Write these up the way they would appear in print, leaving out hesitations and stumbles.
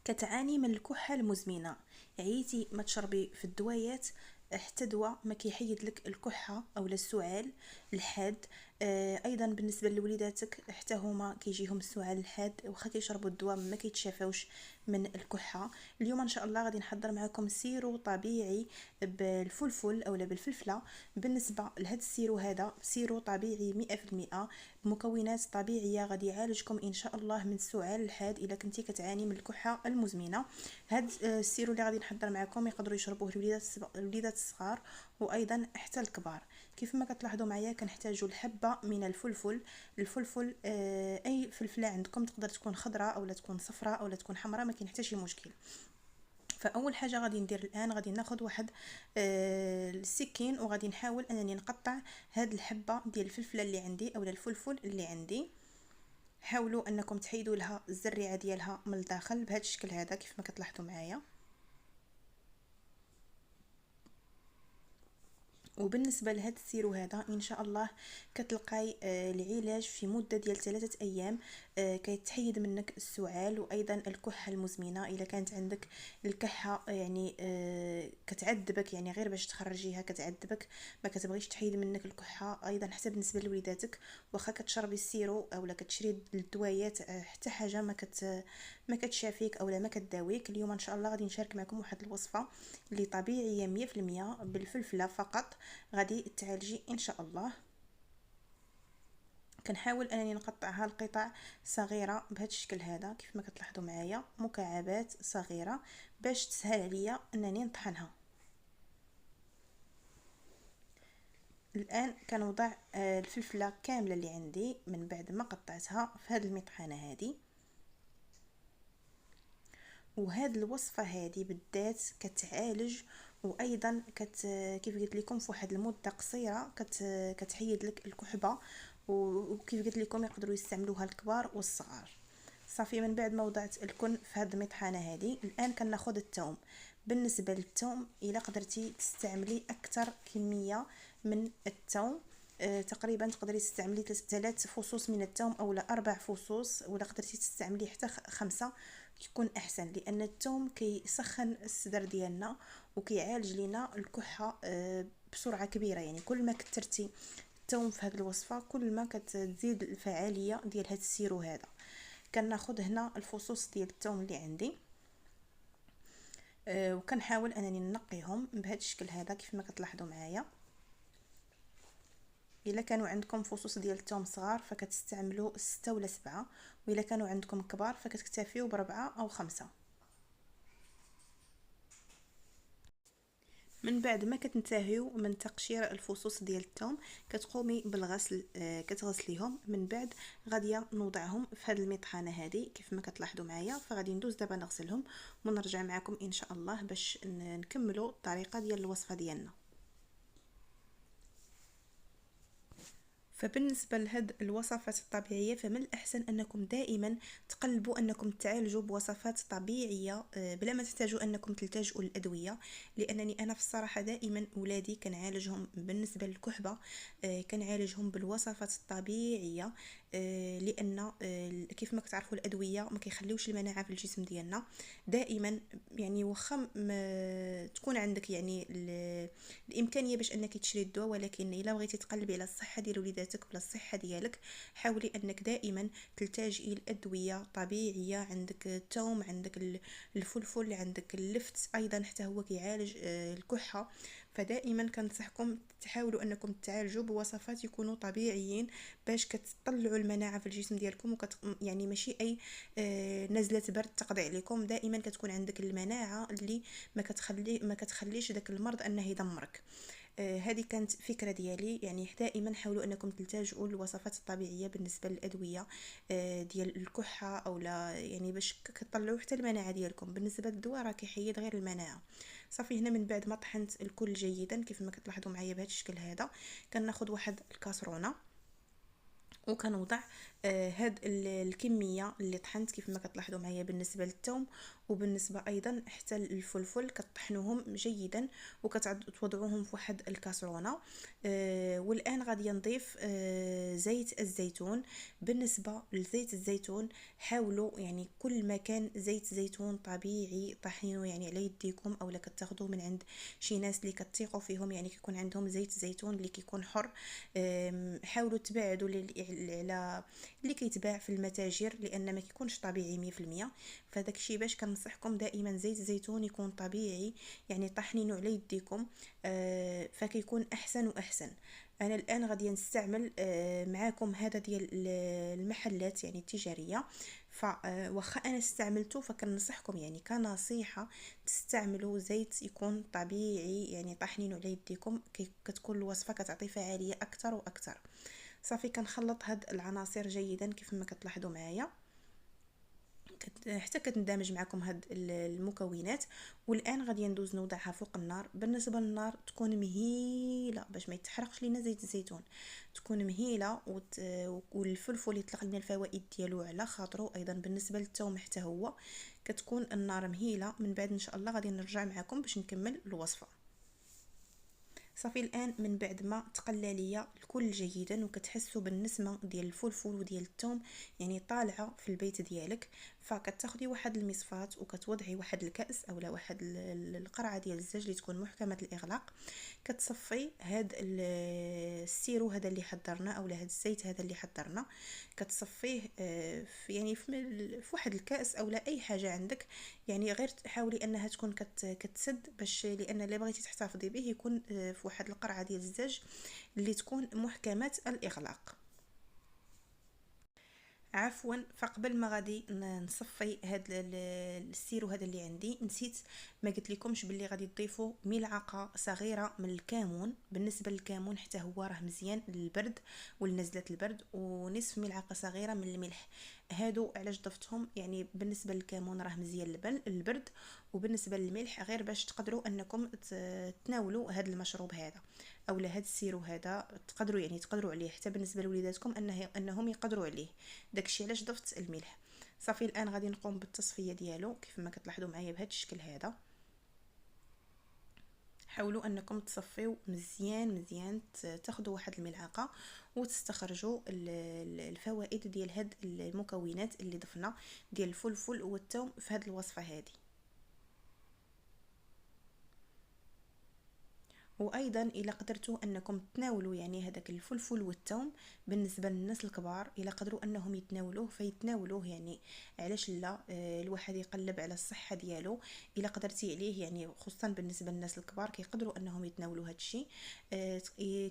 كتعاني من الكحة المزمنة، عييتي ما تشربي في الدويات حتى دواء ما كيحيد لك الكحة او السعال الحاد. ايضا بالنسبه لوليداتك حتى هما كيجيهم السعال الحاد واخا كيشربوا الدواء ما كيتشافوش من الكحة. اليوم ان شاء الله غادي نحضر معكم سيرو طبيعي بالفلفل اولا بالفلفله. بالنسبه لهذا السيرو، هذا سيرو طبيعي 100% بمكونات طبيعيه غادي يعالجكم ان شاء الله من السعال الحاد اذا كنتي كتعاني من الكحه المزمنه. هذا السيرو اللي غادي نحضر معكم يقدروا يشربوه الوليدات الصغار وايضا حتى الكبار. كيف ما كتلاحظوا معايا كنحتاجوا الحبه من الفلفل اي فلفله عندكم، تقدر تكون خضراء او لا تكون صفراء او لا تكون حمراء، ما كاين حتى شي مشكل. فاول حاجه غادي ندير الان غادي ناخذ واحد السكين وغادي نحاول انني نقطع هاد الحبه ديال الفلفله اللي عندي اولا الفلفل اللي عندي. حاولوا انكم تحيدوا لها الزريعه ديالها من الداخل بهذا الشكل هذا كيف ما كتلاحظوا معايا. وبالنسبه لهذا السيرو هذا ان شاء الله كتلقاي العلاج في مده ديال 3 ايام. كيتحيد منك السعال وايضا الكحه المزمنه اذا كانت عندك الكحه يعني كتعذبك، يعني غير باش تخرجيها كتعذبك ما كتبغيش تحيد منك الكحه. ايضا حتى بالنسبه لوليداتك واخا كتشربي السيرو اولا كتشري الدوايات حتى حاجه ما كتشافيك اولا ما كتداويك. اليوم ان شاء الله غادي نشارك معكم واحد الوصفه اللي طبيعيه 100% بالفلفله فقط غادي تعالجي ان شاء الله. كنحاول انني نقطعها لقطع صغيره بهذا الشكل هذا كيف ما كتلاحظوا معايا، مكعبات صغيره باش تسهل عليا انني نطحنها. الان كنوضع الفلفله كامله اللي عندي من بعد ما قطعتها في هذه المطحنه هذه. وهاد الوصفه هذه بالذات كتعالج وايضا كيف قلت لكم في واحد المده قصيره كتحيد لك الكحبه. وكيف قلت لكم يقدروا يستعملوها الكبار والصغار. صافي من بعد ما وضعت الكل في هاد المطحنه هذه الان كناخذ الثوم. بالنسبه للثوم الا قدرتي تستعملي اكثر كميه من الثوم، تقريبا تقدري تستعملي 3 فصوص من الثوم او 4 فصوص، ولا قدرتي تستعملي حتى 5 يكون احسن، لان الثوم كيسخن الصدر ديالنا وكيعالج لنا الكحه بسرعه كبيره. يعني كل ما كثرتي الثوم في هذه الوصفه كل ما كتزيد الفعاليه ديال هذا السيرو هذا. كناخذ هنا الفصوص ديال الثوم اللي عندي وكنحاول انني نقيهم بهذا الشكل هذا كيف ما كتلاحظوا معايا. الا كانوا عندكم فصوص ديال الثوم صغار فكتستعملوا 6 ولا 7، والا كانوا عندكم كبار فكتكتفيوا ب4 أو 5. من بعد ما كتنتهيو من تقشير الفصوص ديال الثوم كتقومي بالغسل، كتغسليهم. من بعد غاديه نوضعهم في هذه المطحنه هذه كيف ما كتلاحظوا معايا. فغادي ندوز دابا نغسلهم ونرجع معكم ان شاء الله باش نكملوا الطريقه ديال الوصفه ديالنا. فبالنسبه لهاد الوصفات الطبيعيه فمن الاحسن انكم دائما تقلبوا انكم تعالجوا بوصفات طبيعيه بلا ما تحتاجوا انكم تلتجئوا للادويه. لانني انا في الصراحه دائما اولادي كنعالجهم بالنسبه للكحبه كنعالجهم بالوصفات الطبيعيه. لان كيف ما كتعرفوا الادويه ما كيخليوش المناعه في الجسم ديالنا دائما. يعني واخا تكون عندك يعني الامكانيه باش انك تشري الدواء، ولكن الا بغيتي تقلبي على الصحه ديال وليداتك ولا الصحه ديالك حاولي انك دائما تلتجئي لادويه طبيعيه. عندك الثوم، عندك الفلفل، عندك اللفت ايضا حتى هو كيعالج الكحه. فدائما كنصحكم تحاولوا انكم تعالجوا بوصفات يكونوا طبيعيين باش كتطلعوا المناعه في الجسم ديالكم يعني ماشي اي نزله برد تقضي عليكم. دائما كتكون عندك المناعه اللي ما كتخليش داك المرض انه يدمرك. هذه كانت فكرة ديالي. يعني دائما حاولوا انكم تلتجئوا للوصفات الطبيعية بالنسبة للأدوية ديال الكحة او لا، يعني باش كتطلعوا حتى المناعة ديالكم. بالنسبة للدواء راه كيحيد غير المناعة. صافي هنا من بعد ما طحنت الكل جيدا كيف ما كتلاحظوا معايا بهذا الشكل هذا كناخذ واحد الكاسرونه وكنوضع هاد الكميه اللي طحنت كيف ما كتلاحظوا معايا بالنسبه للثوم، وبالنسبه ايضا حتى الفلفل كطحنوهم جيدا وكتوضعوهم في واحد الكاسرونه. والان غادي نضيف زيت الزيتون. بالنسبه لزيت الزيتون حاولوا يعني كل ما كان زيت زيتون طبيعي طحينه يعني على يديكم، اولا كتاخذوه من عند شي ناس اللي كتثقوا فيهم، يعني كيكون عندهم زيت زيتون اللي كيكون حر. حاولوا تبعدوا على اللي كيتباع في المتاجر لان ما كيكونش طبيعي 100%. فداك الشيء باش كنصحكم دائما زيت الزيتون يكون طبيعي يعني طحنينه على يديكم، فكيكون احسن واحسن. انا الان غادي نستعمل معاكم هذا ديال المحلات يعني التجاريه، فواخا انا استعملته فكنصحكم يعني كنصيحه تستعملوا زيت يكون طبيعي يعني طحنينه على يديكم، كتكون الوصفه كتعطي فعاليه اكثر واكثر. صافي كنخلط هاد العناصر جيدا كيف ما كتلاحظوا معايا حتى كتندمج معكم هاد المكونات. والان غادي ندوز نوضعها فوق النار. بالنسبه للنار تكون مهيله باش ما يتحرقش لينا زيت الزيتون، تكون مهيله والفلفل يطلق لنا الفوائد ديالو على خاطرو. ايضا بالنسبه للثوم حتى هو كتكون النار مهيله. من بعد ان شاء الله غادي نرجع معكم باش نكمل الوصفه. صافي الان من بعد ما تقلى ليا الكل جيدا وكتحسوا بالنسمه ديال الفلفل وديال الثوم يعني طالعه في البيت ديالك، فكتاخدي واحد المصفاه وكتوضعي واحد الكاس اولا واحد القرعه ديال الزاج اللي تكون محكمه الاغلاق. كتصفي هاد السيرو هذا اللي حضرنا اولا هاد الزيت هذا اللي حضرنا، كتصفيه في يعني في واحد الكاس اولا اي حاجه عندك. يعني غير حاولي انها تكون كتسد باش لان اللي بغيتي تحتفظي به يكون في واحد القرعه ديال الزاج اللي تكون محكمه الاغلاق. عفوا، فقبل ما غادي نصفي هاد السيرو هذا اللي عندي نسيت ما قلت لكمش باللي غادي تضيفوا ملعقه صغيره من الكمون. بالنسبه للكمون حتى هو راه مزيان للبرد ولنزله البرد، ونصف ملعقه صغيره من الملح. هادو علاش ضفتهم يعني بالنسبه للكمون راه مزيان للبرد، وبالنسبه للملح غير باش تقدروا انكم تناولوا هذا المشروب هذا اولا هذا السيرو هذا. تقدروا عليه حتى بالنسبه لوليداتكم انهم يقدروا عليه. داكشي علاش ضفت الملح. صافي الان غادي نقوم بالتصفيه ديالو كيف ما كتلاحظوا معايا بهذا الشكل هذا. حاولوا انكم تصفيو مزيان مزيان، تاخذوا واحد الملعقه وتستخرجوا الفوائد ديال هاد المكونات اللي ضفنا ديال الفلفل والثوم في هاد الوصفه هذه. وايضا الا قدرتوا انكم تناولوا يعني هذاك الفلفل والثوم بالنسبه للناس الكبار الا قدروا انهم يتناولوه فيتناولوه يعني. علاش لا؟ الواحد يقلب على الصحه ديالو. الا قدرتي عليه يعني خصوصا بالنسبه للناس الكبار كيقدروا انهم يتناولوا هذا الشيء.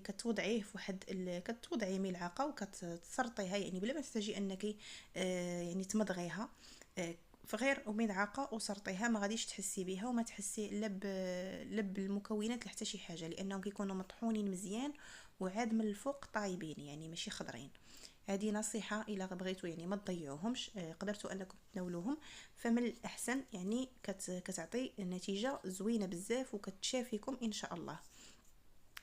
كتوضعيه في واحد كتوضعي ملعقه وكتسرطيها يعني بلا ما تحتاجي انك يعني تمضغيها. فغير وملعقه وسرطيها ما غاديش تحسي بها وما تحسي لا بالمكونات حتى شي حاجه لانهم كيكونوا مطحونين مزيان وعاد من الفوق طايبين يعني ماشي خضرين. هذه نصيحه الا بغيتوا يعني ما تضيعوهمش، قدرتوا انكم تناولوهم فمن الاحسن يعني كتعطي نتيجه زوينه بزاف وكتشافيكم ان شاء الله.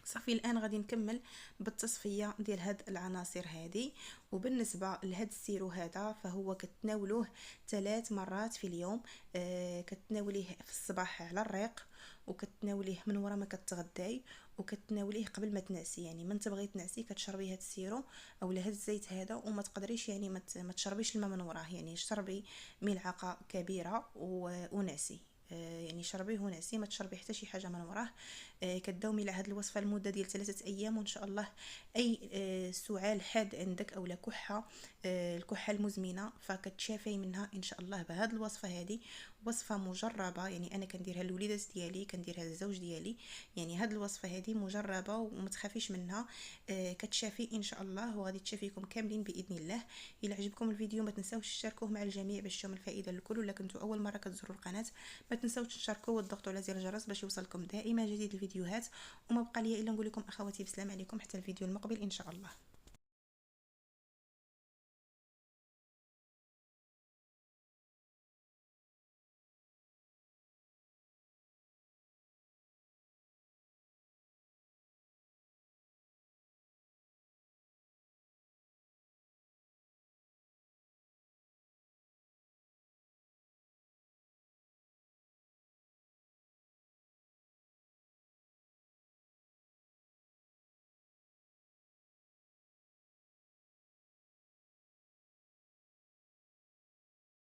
صافي الان غادي نكمل بالتصفيه ديال هاد العناصر هذه. وبالنسبه لهاد السيرو هذا فهو كتناولوه 3 مرات في اليوم. كتناوليه في الصباح على الريق، وكتناوليه من وراء ما كتغداي، وكتناوليه قبل ما تنعسي. يعني من تبغي تنعسي كتشربي هاد السيرو اولا هاد الزيت هذا وما تقدريش يعني ما تشربيش الماء من وراه، يعني شربي ملعقه كبيره ونعسي. يعني شربيه ونعسي ما تشربي حتى شي حاجه من وراه. كداومي على هذه الوصفه لمده ديال 3 ايام وان شاء الله اي سعال حاد عندك اولا كحه، الكحه المزمنه فكتشافي منها ان شاء الله بهذه الوصفه هذه. وصفه مجربه يعني انا كنديرها للوليدات ديالي كنديرها للزوج ديالي. يعني هذه الوصفه هذه مجربه وما تخافيش منها، كتشافي ان شاء الله وغادي تشافيكم كاملين باذن الله. الى عجبكم الفيديو ما تنساوش تشاركوه مع الجميع باش تشوفوا الفائده للكل. ولا كنتوا اول مره كتزوروا القناه ما تنساوش تشاركوا وتضغطوا على زر الجرس باش يوصلكم دائما جديد الفيديوهات. وما بقى لي الا نقول لكم اخواتي بسلام عليكم حتى الفيديو المقبل ان شاء الله.